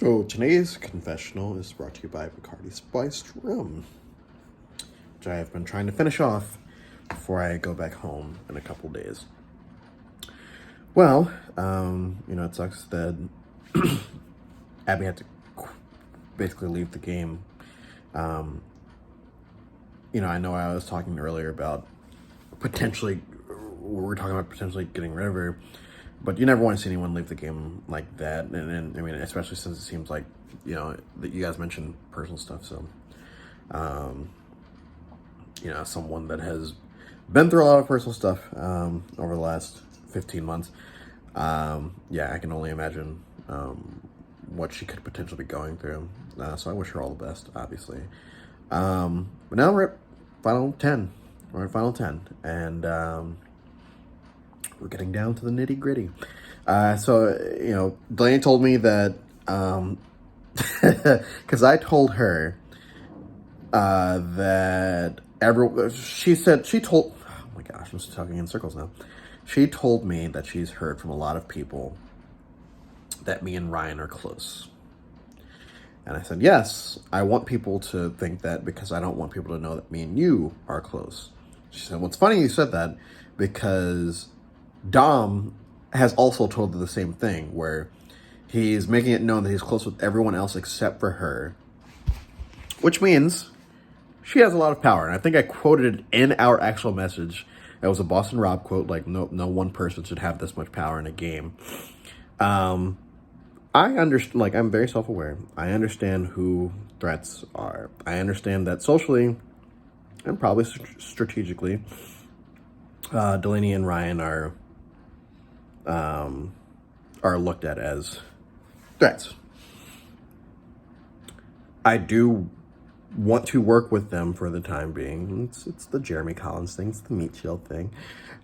So today's confessional is brought to you by Bacardi Spiced Rum, which I have been trying to finish off before I go back home in a couple days. Well, it sucks that Abby had to basically leave the game. I know I was talking earlier about we were talking about potentially getting rid of her, but you never want to see anyone leave the game like that. And I mean, especially since it seems like, that you guys mentioned personal stuff. So, someone that has been through a lot of personal stuff over the last 15 months, I can only imagine what she could potentially be going through. So I wish her all the best, obviously. But now we're at Final 10. We're at Final 10. And we're getting down to the nitty gritty. Delaney told me that, because I told her that oh my gosh, I'm just talking in circles now. She told me that she's heard from a lot of people that me and Ryan are close. And I said, yes, I want people to think that because I don't want people to know that me and you are close. She said, well, it's funny you said that because Dom has also told her the same thing, where he's making it known that he's close with everyone else except for her, which means she has a lot of power. And I think I quoted it in our actual message. That was a Boston Rob quote, like, no one person should have this much power in a game. I understand, like, I'm very self-aware. I understand who threats are. I understand that socially and probably strategically, Delaney and Ryan are looked at as threats. I do want to work with them for the time being. It's the Jeremy Collins thing. It's the meat shield thing.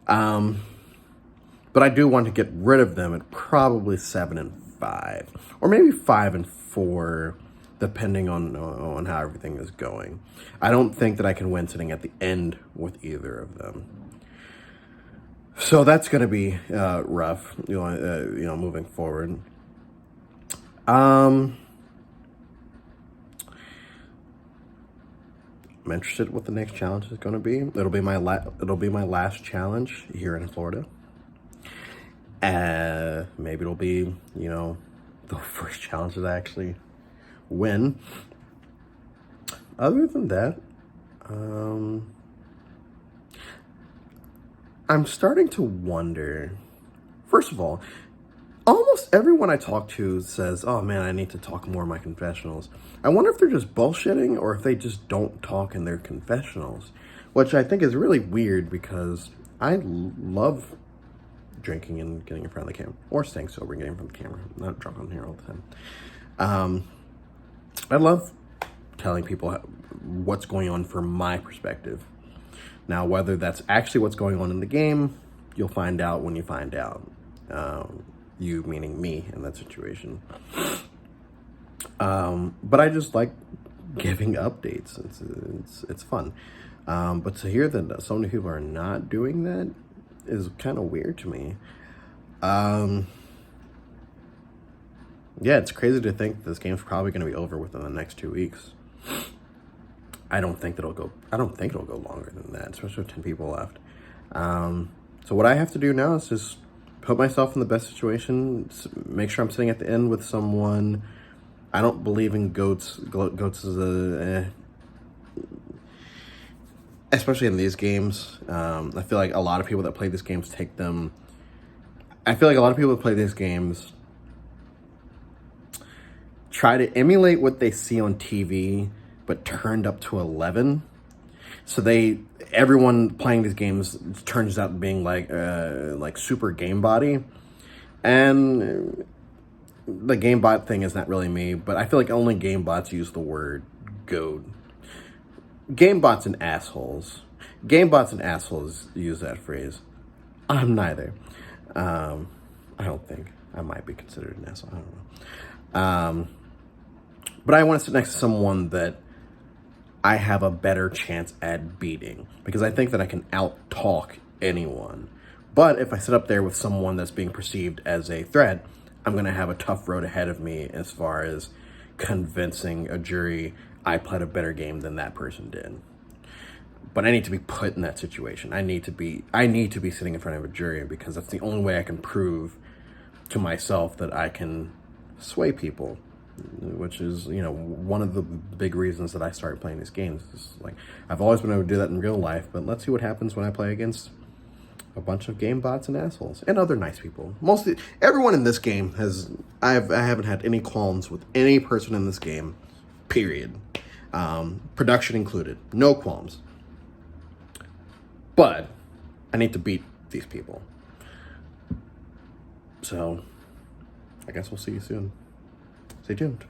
But I do want to get rid of them at probably 7-5, or maybe 5-4, depending on how everything is going. I don't think that I can win sitting at the end with either of them. So that's going to be rough, moving forward. I'm interested what the next challenge is going to be. It'll be my last challenge here in Florida. Maybe it'll be, the first challenge that I actually win. Other than that, I'm starting to wonder. First of all, almost everyone I talk to says, oh man, I need to talk more in my confessionals. I wonder if they're just bullshitting or if they just don't talk in their confessionals, which I think is really weird because I love drinking and getting in front of the camera, or staying sober and getting in front of the camera. I'm not drunk on here all the time. I love telling people what's going on from my perspective. Now, whether that's actually what's going on in the game, you'll find out when you find out. You meaning me in that situation. But I just like giving updates. It's fun. But to hear that so many people are not doing that is kind of weird to me. It's crazy to think this game's probably going to be over within the next 2 weeks. I don't think it'll go longer than that, especially with 10 people left. So what I have to do now is just put myself in the best situation, make sure I'm sitting at the end with someone. I don't believe in goats. Goats is especially in these games. I feel like a lot of people that play these games try to emulate what they see on TV, but turned up to 11. So everyone playing these games turns out being like super game body. And the game bot thing is not really me, but I feel like only game bots use the word goat. Game bots and assholes. Game bots and assholes use that phrase. I'm neither. I don't think. I might be considered an asshole. I don't know. But I want to sit next to someone that I have a better chance at beating, because I think that I can out-talk anyone. But if I sit up there with someone that's being perceived as a threat, I'm going to have a tough road ahead of me as far as convincing a jury I played a better game than that person did. But I need to be put in that situation. I need to be sitting in front of a jury, because that's the only way I can prove to myself that I can sway people, which is, one of the big reasons that I started playing these games. Is like, I've always been able to do that in real life, but let's see what happens when I play against a bunch of game bots and assholes and other nice people. Mostly everyone in this game I haven't had any qualms with any person in this game, period. Production included, no qualms. But I need to beat these people. So I guess we'll see you soon. Stay tuned.